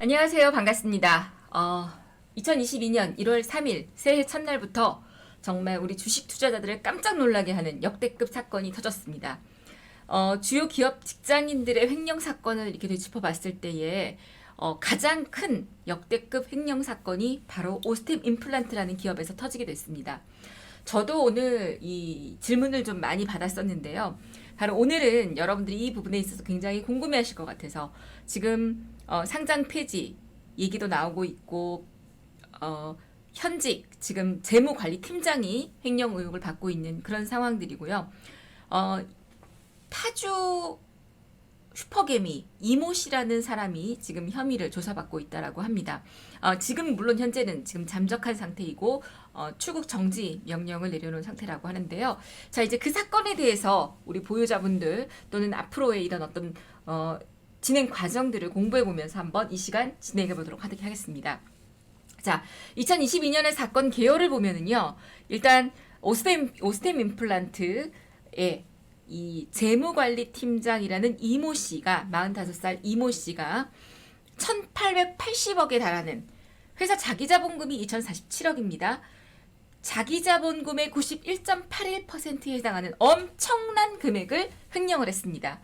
안녕하세요. 반갑습니다. 2022년 1월 3일 새해 첫날부터 정말 우리 주식 투자자들을 깜짝 놀라게 하는 역대급 사건이 터졌습니다. 주요 기업 직장인들의 횡령 사건을 이렇게 되짚어 봤을 때에 가장 큰 역대급 횡령 사건이 바로 오스템 임플란트라는 기업에서 터지게 됐습니다. 저도 오늘 이 질문을 좀 많이 받았었는데요. 바로 오늘은 여러분들이 이 부분에 있어서 굉장히 궁금해 하실 것 같아서 지금 상장 폐지 얘기도 나오고 있고 현직 지금 재무관리팀장이 횡령 의혹을 받고 있는 그런 상황들이고요. 타주 슈퍼개미 이모 씨라는 사람이 지금 혐의를 조사받고 있다라고 합니다. 지금 물론 현재는 지금 잠적한 상태이고 출국 정지 명령을 내려놓은 상태라고 하는데요. 자, 이제 그 사건에 대해서 우리 보유자분들 또는 앞으로의 이런 어떤 진행 과정들을 공부해 보면서 한번 이 시간 진행해 보도록 하겠습니다. 자, 2022년의 사건 개요를 보면은요. 일단 오스템 임플란트의 이 재무관리팀장이라는 이모 씨가 45살 이모 씨가 1,880억에 달하는 회사 자기자본금이 2,047억입니다. 자기자본금의 91.81%에 해당하는 엄청난 금액을 횡령을 했습니다.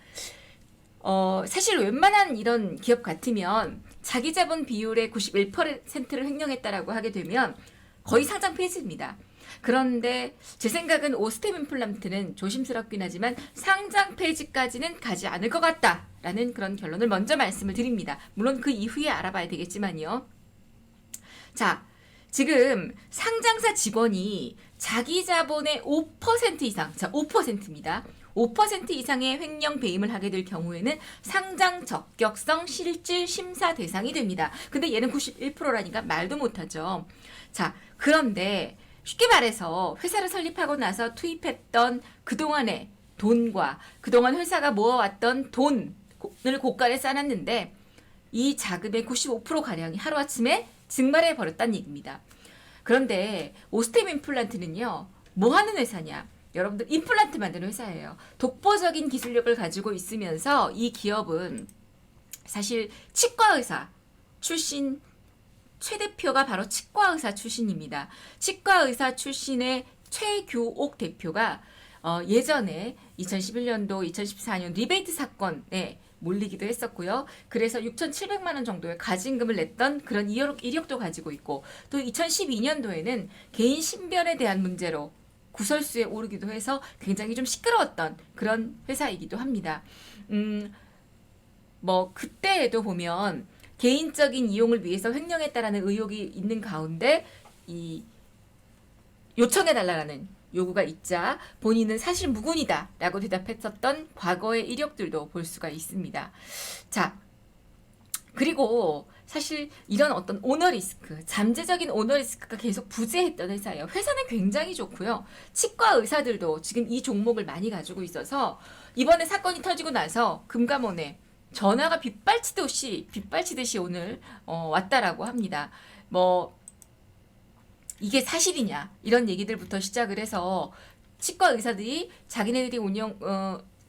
사실 웬만한 이런 기업 같으면 자기자본 비율의 91%를 횡령했다라고 하게 되면 거의 상장 폐지입니다. 그런데 제 생각은 오스템 임플란트는 조심스럽긴 하지만 상장 폐지까지는 가지 않을 것 같다라는 그런 결론을 먼저 말씀을 드립니다. 물론 그 이후에 알아봐야 되겠지만요. 자, 지금 상장사 직원이 자기 자본의 5% 이상, 자 5%입니다. 5% 이상의 횡령 배임을 하게 될 경우에는 상장 적격성 실질 심사 대상이 됩니다. 근데 얘는 91%라니까 말도 못하죠. 자, 그런데 쉽게 말해서 회사를 설립하고 나서 투입했던 그동안의 돈과 그동안 회사가 모아왔던 돈을 고가에 쌓았는데 이 자금의 95%가량이 하루아침에 증발해 버렸다는 얘기입니다. 그런데 오스템 임플란트는요. 뭐 하는 회사냐? 여러분들 임플란트 만드는 회사예요. 독보적인 기술력을 가지고 있으면서 이 기업은 사실 치과의사 출신 최대표가 바로 치과의사 출신입니다. 치과의사 출신의 최교옥 대표가 예전에 2011년도, 2014년 리베이트 사건에 몰리기도 했었고요. 그래서 6,700만 원 정도의 가진금을 냈던 그런 이력도 가지고 있고 또 2012년도에는 개인 신변에 대한 문제로 구설수에 오르기도 해서 굉장히 좀 시끄러웠던 그런 회사이기도 합니다. 뭐 그때에도 보면 개인적인 이용을 위해서 횡령했다라는 의혹이 있는 가운데 이 요청해달라는 요구가 있자 본인은 사실 무근이다라고 대답했었던 과거의 이력들도 볼 수가 있습니다. 자, 그리고 사실 이런 어떤 오너 리스크, 잠재적인 오너 리스크가 계속 부재했던 회사예요. 회사는 굉장히 좋고요. 치과 의사들도 지금 이 종목을 많이 가지고 있어서 이번에 사건이 터지고 나서 금감원에 전화가 빗발치듯이 오늘 왔다라고 합니다. 뭐 이게 사실이냐 이런 얘기들부터 시작을 해서 치과 의사들이 자기네들이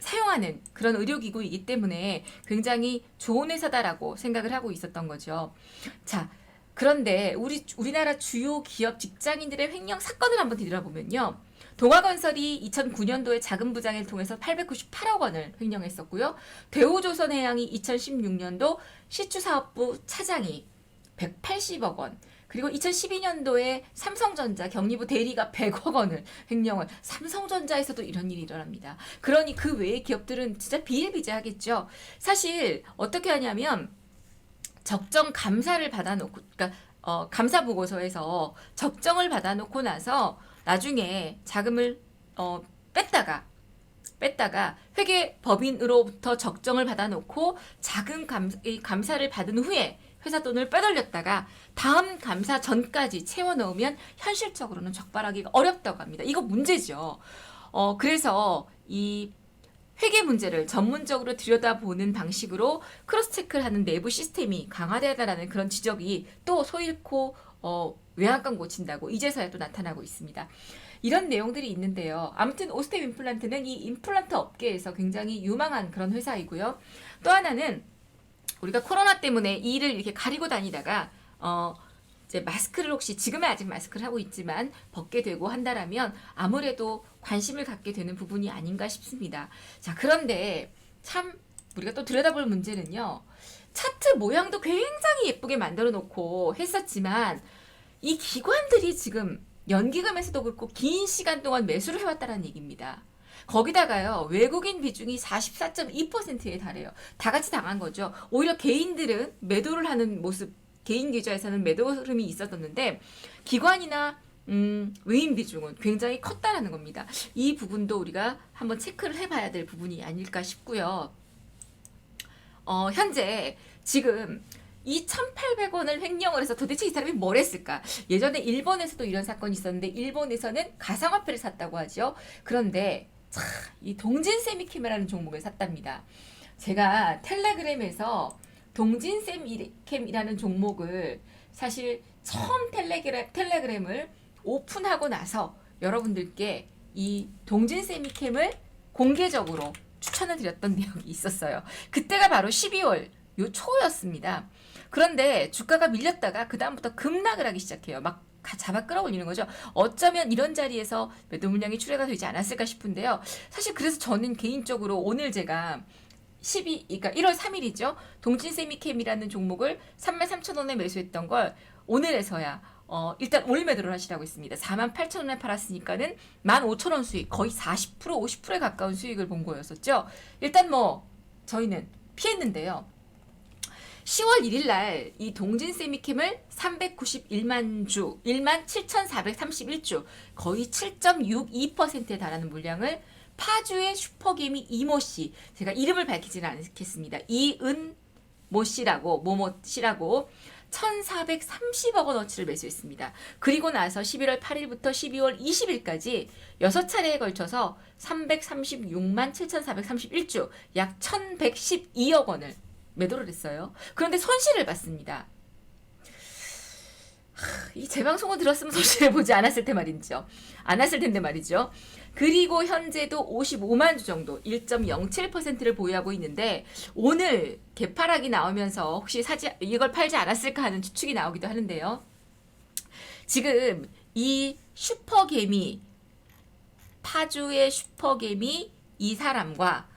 사용하는 그런 의료기구이기 때문에 굉장히 좋은 회사다라고 생각을 하고 있었던 거죠. 자, 그런데 우리나라 주요 기업 직장인들의 횡령 사건을 한번 뒤돌아보면요. 동아건설이 2009년도에 자금 부장을 통해서 898억 원을 횡령했었고요. 대우조선해양이 2016년도 시추사업부 차장이 180억 원, 그리고 2012년도에 삼성전자 경리부 대리가 100억 원을 횡령을, 삼성전자에서도 이런 일이 일어납니다. 그러니 그 외의 기업들은 진짜 비일비재하겠죠. 사실 어떻게 하냐면 적정 감사를 받아놓고, 그러니까 감사 보고서에서 적정을 받아놓고 나서 나중에 자금을 뺐다가 회계 법인으로부터 적정을 받아놓고 자금 감사를 받은 후에 회사 돈을 빼돌렸다가 다음 감사 전까지 채워 넣으면 현실적으로는 적발하기가 어렵다고 합니다. 이거 문제죠. 그래서 이 회계 문제를 전문적으로 들여다보는 방식으로 크로스 체크를 하는 내부 시스템이 강화되다라는 그런 지적이 또 소잃고 외양간 고친다고 이제서야 또 나타나고 있습니다. 이런 내용들이 있는데요. 아무튼 오스템 임플란트는 이 임플란트 업계에서 굉장히 유망한 그런 회사이고요. 또 하나는 우리가 코로나 때문에 이를 이렇게 가리고 다니다가 이제 마스크를 혹시 지금은 아직 마스크를 하고 있지만 벗게 되고 한다라면 아무래도 관심을 갖게 되는 부분이 아닌가 싶습니다. 자, 그런데 참 우리가 또 들여다볼 문제는요. 차트 모양도 굉장히 예쁘게 만들어 놓고 했었지만 이 기관들이 지금 연기금에서도 그렇고 긴 시간 동안 매수를 해왔다는 얘기입니다. 거기다가요, 외국인 비중이 44.2%에 달해요. 다 같이 당한 거죠. 오히려 개인들은 매도를 하는 모습, 개인 계좌에서는 매도 흐름이 있었었는데, 기관이나 외인 비중은 굉장히 컸다라는 겁니다. 이 부분도 우리가 한번 체크를 해봐야 될 부분이 아닐까 싶고요. 현재 지금 이 1,800원을 횡령을 해서 도대체 이 사람이 뭘 했을까? 예전에 일본에서도 이런 사건이 있었는데 일본에서는 가상화폐를 샀다고 하죠. 그런데 이 동진세미캠이라는 종목을 샀답니다. 제가 텔레그램에서 동진세미캠이라는 종목을 사실 처음 텔레그램을 오픈하고 나서 여러분들께 이 동진세미캠을 공개적으로 추천을 드렸던 내용이 있었어요. 그때가 바로 12월 요 초였습니다. 그런데 주가가 밀렸다가 그 다음부터 급락을 하기 시작해요. 막 잡아 끌어올리는 거죠. 어쩌면 이런 자리에서 매도 물량이 출회가 되지 않았을까 싶은데요. 사실 그래서 저는 개인적으로 오늘 제가 그러니까 1월 3일이죠. 동진세미캠이라는 종목을 33,000원에 매수했던 걸 오늘에서야 일단 올 매도를 하시라고 했습니다. 48,000원에 팔았으니까는 15,000원 수익, 거의 40% 50%에 가까운 수익을 본 거였었죠. 일단 저희는 피했는데요. 10월 1일 날 이 동진세미캠을 391만 주, 17,431주, 거의 7.62%에 달하는 물량을 파주의 슈퍼개미 이모씨, 제가 이름을 밝히지는 않겠습니다. 이은모 씨라고, 모모 씨라고 1,430억 원어치를 매수했습니다. 그리고 나서 11월 8일부터 12월 20일까지 6차례에 걸쳐서 336만 7,431주, 약 1,112억 원을 매도를 했어요. 그런데 손실을 봤습니다. 이 재방송을 들었으면 손실을 보지 않았을 텐데 말이죠. 그리고 현재도 55만 주 정도 1.07%를 보유하고 있는데 오늘 개파락이 나오면서 혹시 이걸 팔지 않았을까 하는 추측이 나오기도 하는데요. 지금 이 슈퍼개미, 파주의 슈퍼개미 이 사람과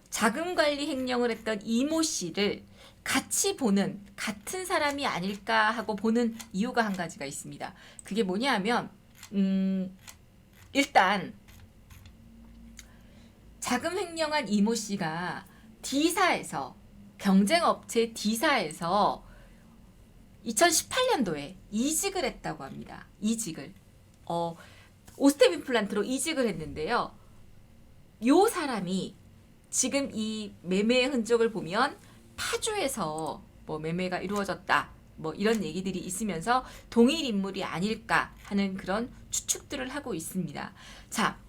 자금관리 횡령을 했던 이모 씨를 같이 보는, 같은 사람이 아닐까 하고 보는 이유가 한 가지가 있습니다. 그게 뭐냐 하면 일단 자금 횡령한 이모 씨가 D사에서, 경쟁업체 D사에서 2018년도에 이직을 했다고 합니다. 이직을. 오스템 임플란트로 이직을 했는데요. 요 사람이 지금 이 매매의 흔적을 보면 파주에서 매매가 이루어졌다. 이런 얘기들이 있으면서 동일 인물이 아닐까 하는 그런 추측들을 하고 있습니다. 자,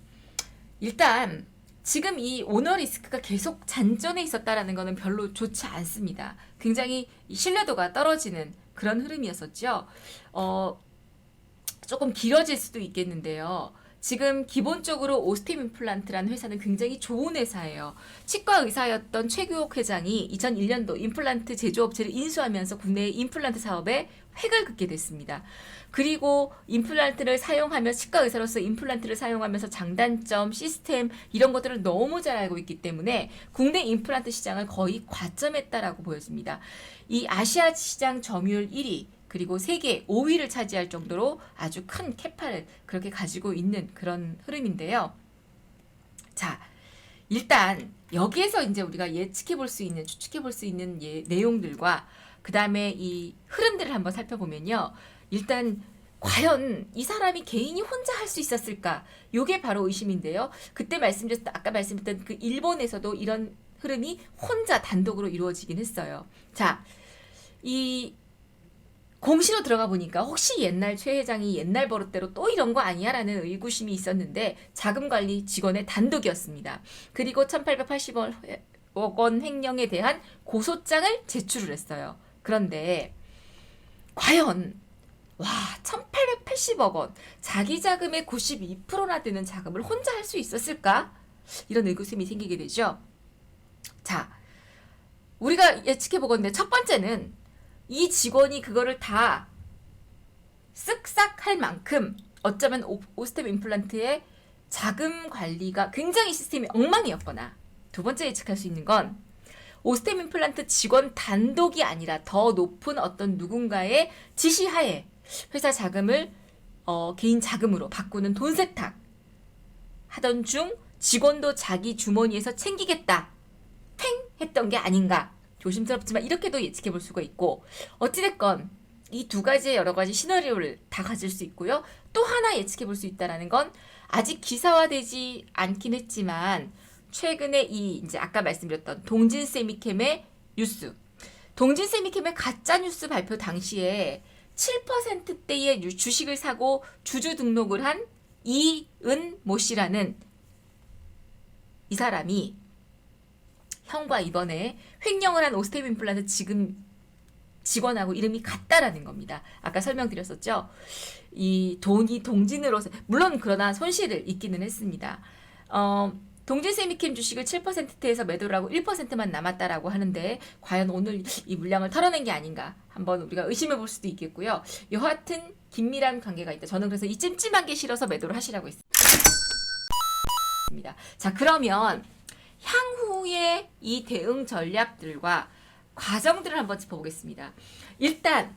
일단 지금 이 오너 리스크가 계속 잔존해 있었다라는 것은 별로 좋지 않습니다. 굉장히 신뢰도가 떨어지는 그런 흐름이었었죠. 조금 길어질 수도 있겠는데요. 지금 기본적으로 오스템 임플란트라는 회사는 굉장히 좋은 회사예요. 치과 의사였던 최규옥 회장이 2001년도 임플란트 제조업체를 인수하면서 국내 임플란트 사업에 획을 긋게 됐습니다. 그리고 임플란트를 사용하며 치과 의사로서 임플란트를 사용하면서 장단점, 시스템 이런 것들을 너무 잘 알고 있기 때문에 국내 임플란트 시장을 거의 과점했다라고 보여집니다. 이 아시아 시장 점유율 1위 그리고 세계 5위를 차지할 정도로 아주 큰 캐파를 그렇게 가지고 있는 그런 흐름인데요. 자, 일단 여기에서 이제 우리가 예측해 볼 수 있는, 추측해 볼 수 있는 내용들과 그 다음에 이 흐름들을 한번 살펴보면요. 일단 과연 이 사람이 개인이 혼자 할 수 있었을까? 요게 바로 의심인데요. 아까 말씀드렸던 그 일본에서도 이런 흐름이 혼자 단독으로 이루어지긴 했어요. 자, 이 공시로 들어가 보니까 혹시 옛날 최 회장이 옛날 버릇대로 또 이런 거 아니야? 라는 의구심이 있었는데 자금관리 직원의 단독이었습니다. 그리고 1,880억 원 횡령에 대한 고소장을 제출을 했어요. 그런데 과연 1,880억 원 자기 자금의 92%나 되는 자금을 혼자 할 수 있었을까? 이런 의구심이 생기게 되죠. 자, 우리가 예측해 보건데 첫 번째는 이 직원이 그거를 다 쓱싹 할 만큼 어쩌면 오스템 임플란트의 자금 관리가 굉장히 시스템이 엉망이었거나, 두 번째 예측할 수 있는 건 오스템 임플란트 직원 단독이 아니라 더 높은 어떤 누군가의 지시하에 회사 자금을 개인 자금으로 바꾸는 돈 세탁 하던 중 직원도 자기 주머니에서 챙기겠다 팽 했던 게 아닌가. 조심스럽지만 이렇게도 예측해 볼 수가 있고, 어찌됐건 이 두 가지의 여러 가지 시나리오를 다 가질 수 있고요. 또 하나 예측해 볼 수 있다라는 건 아직 기사화되지 않긴 했지만 최근에 이제 아까 말씀드렸던 동진 세미캠의 뉴스, 동진 세미캠의 가짜 뉴스 발표 당시에 7%대의 주식을 사고 주주 등록을 한 이은모 씨라는 이 사람이 형과 이번에 횡령을 한 오스템 임플란트 지금 직원하고 이름이 같다라는 겁니다. 아까 설명드렸었죠. 이 돈이 동진으로, 물론 그러나 손실을 입기는 했습니다. 동진 세미캠 주식을 7%에서 매도를 하고 1%만 남았다라고 하는데 과연 오늘 이 물량을 털어낸 게 아닌가 한번 우리가 의심해 볼 수도 있겠고요. 여하튼 긴밀한 관계가 있다. 저는 그래서 이 찜찜한 게 싫어서 매도를 하시라고 했습니다. 자, 그러면 향후의 이 대응 전략들과 과정들을 한번 짚어보겠습니다. 일단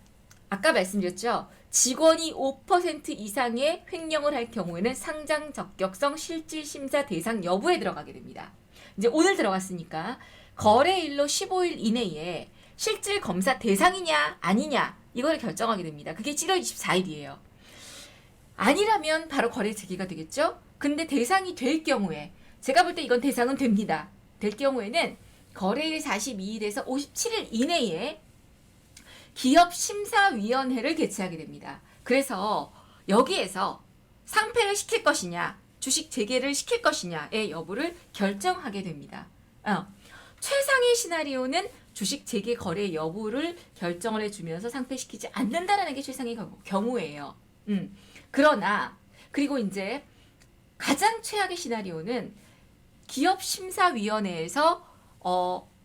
아까 말씀드렸죠. 직원이 5% 이상의 횡령을 할 경우에는 상장 적격성 실질 심사 대상 여부에 들어가게 됩니다. 이제 오늘 들어갔으니까 거래일로 15일 이내에 실질 검사 대상이냐 아니냐 이걸 결정하게 됩니다. 그게 7월 24일이에요. 아니라면 바로 거래 재개가 되겠죠. 근데 대상이 될 경우에, 제가 볼 때 이건 대상은 됩니다. 될 경우에는 거래일 42일에서 57일 이내에 기업심사위원회를 개최하게 됩니다. 그래서 여기에서 상패를 시킬 것이냐, 주식 재개를 시킬 것이냐의 여부를 결정하게 됩니다. 최상의 시나리오는 주식 재개 거래 여부를 결정을 해주면서 상패시키지 않는다라는 게 최상의 경우예요. 그러나 그리고 이제 가장 최악의 시나리오는 기업심사위원회에서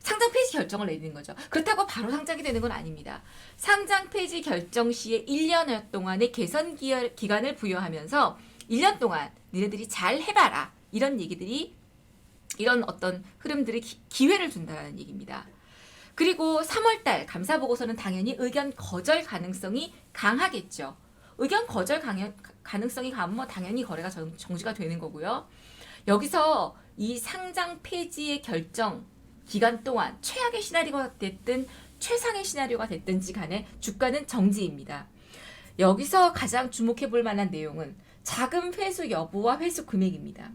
상장 폐지 결정을 내리는 거죠. 그렇다고 바로 상장이 되는 건 아닙니다. 상장 폐지 결정 시에 1년 동안의 개선 기간을 부여하면서 1년 동안 니네들이 잘 해봐라. 이런 얘기들이, 이런 어떤 흐름들이 기회를 준다는 얘기입니다. 그리고 3월달 감사보고서는 당연히 의견 거절 가능성이 강하겠죠. 의견 거절 가능성이 강하면 당연히 거래가 정지가 되는 거고요. 여기서 이 상장 폐지의 결정 기간 동안 최악의 시나리오가 됐든 최상의 시나리오가 됐든지 간에 주가는 정지입니다. 여기서 가장 주목해 볼 만한 내용은 자금 회수 여부와 회수 금액입니다.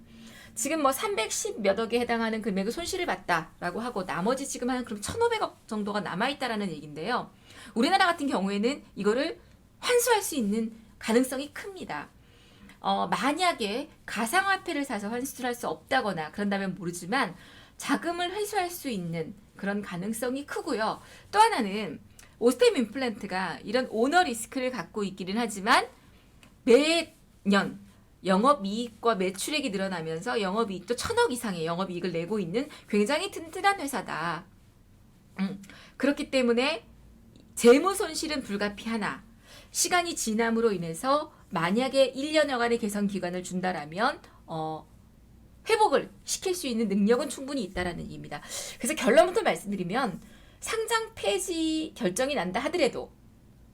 지금 310 몇 억에 해당하는 금액의 손실을 봤다라고 하고 나머지 지금 한 그럼 1,500억 정도가 남아있다라는 얘기인데요. 우리나라 같은 경우에는 이거를 환수할 수 있는 가능성이 큽니다. 만약에 가상화폐를 사서 환수를 할 수 없다거나 그런다면 모르지만 자금을 회수할 수 있는 그런 가능성이 크고요. 또 하나는 오스템 임플란트가 이런 오너 리스크를 갖고 있기는 하지만 매년 영업이익과 매출액이 늘어나면서 영업이익도 1,000억 이상의 영업이익을 내고 있는 굉장히 튼튼한 회사다. 그렇기 때문에 재무 손실은 불가피하나 시간이 지남으로 인해서 만약에 1년여간의 개선 기간을 준다라면 회복을 시킬 수 있는 능력은 충분히 있다라는 얘기입니다. 그래서 결론부터 말씀드리면 상장 폐지 결정이 난다 하더라도,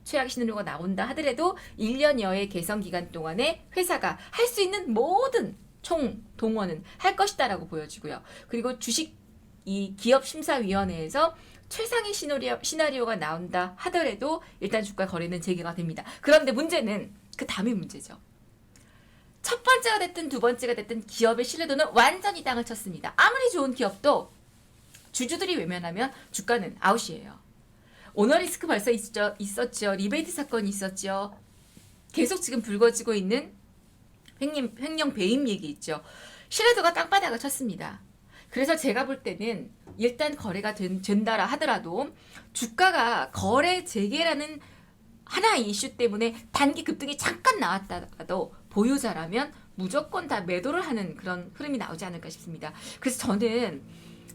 최악 시나리오가 나온다 하더라도 1년여의 개선 기간 동안에 회사가 할 수 있는 모든 총동원은 할 것이다라고 보여지고요. 그리고 주식 이 기업심사위원회에서 최상의 시나리오가 나온다 하더라도 일단 주가 거래는 재개가 됩니다. 그런데 문제는 그 다음의 문제죠. 첫 번째가 됐든 두 번째가 됐든 기업의 신뢰도는 완전히 땅을 쳤습니다. 아무리 좋은 기업도 주주들이 외면하면 주가는 아웃이에요. 오너 리스크 벌써 있었죠. 리베이트 사건이 있었죠. 계속 지금 불거지고 있는 횡령 배임 얘기 있죠. 신뢰도가 땅바닥을 쳤습니다. 그래서 제가 볼 때는 일단 거래가 된다라 하더라도 주가가 거래 재개라는 하나의 이슈 때문에 단기 급등이 잠깐 나왔다가도 보유자라면 무조건 다 매도를 하는 그런 흐름이 나오지 않을까 싶습니다. 그래서 저는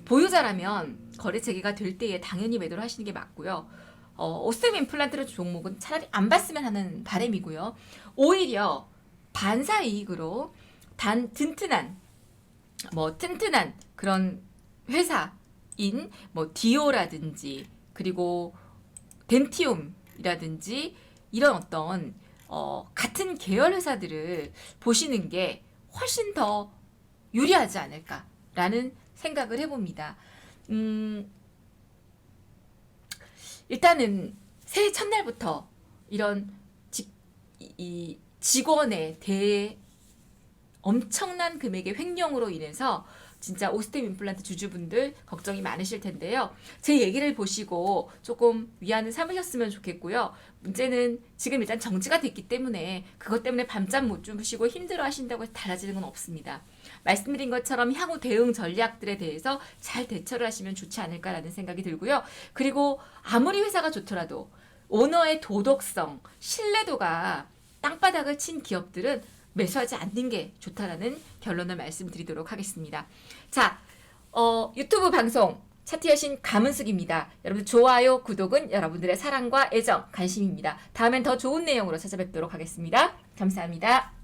보유자라면 거래 재개가 될 때에 당연히 매도를 하시는 게 맞고요. 오스템 임플란트 종목은 차라리 안 봤으면 하는 바람이고요. 오히려 반사 이익으로 튼튼한 그런 회사인 디오라든지 그리고 덴티움이라든지 이런 어떤 같은 계열 회사들을 보시는 게 훨씬 더 유리하지 않을까라는 생각을 해봅니다. 일단은 새해 첫날부터 이런 이 직원에 대해 엄청난 금액의 횡령으로 인해서 진짜 오스템 임플란트 주주분들 걱정이 많으실 텐데요. 제 얘기를 보시고 조금 위안을 삼으셨으면 좋겠고요. 문제는 지금 일단 정지가 됐기 때문에 그것 때문에 밤잠 못 주무시고 힘들어 하신다고 해서 달라지는 건 없습니다. 말씀드린 것처럼 향후 대응 전략들에 대해서 잘 대처를 하시면 좋지 않을까라는 생각이 들고요. 그리고 아무리 회사가 좋더라도 오너의 도덕성, 신뢰도가 땅바닥을 친 기업들은 매수하지 않는 게 좋다라는 결론을 말씀드리도록 하겠습니다. 자, 유튜브 방송 차트여신 감은숙입니다. 여러분들 좋아요, 구독은 여러분들의 사랑과 애정, 관심입니다. 다음엔 더 좋은 내용으로 찾아뵙도록 하겠습니다. 감사합니다.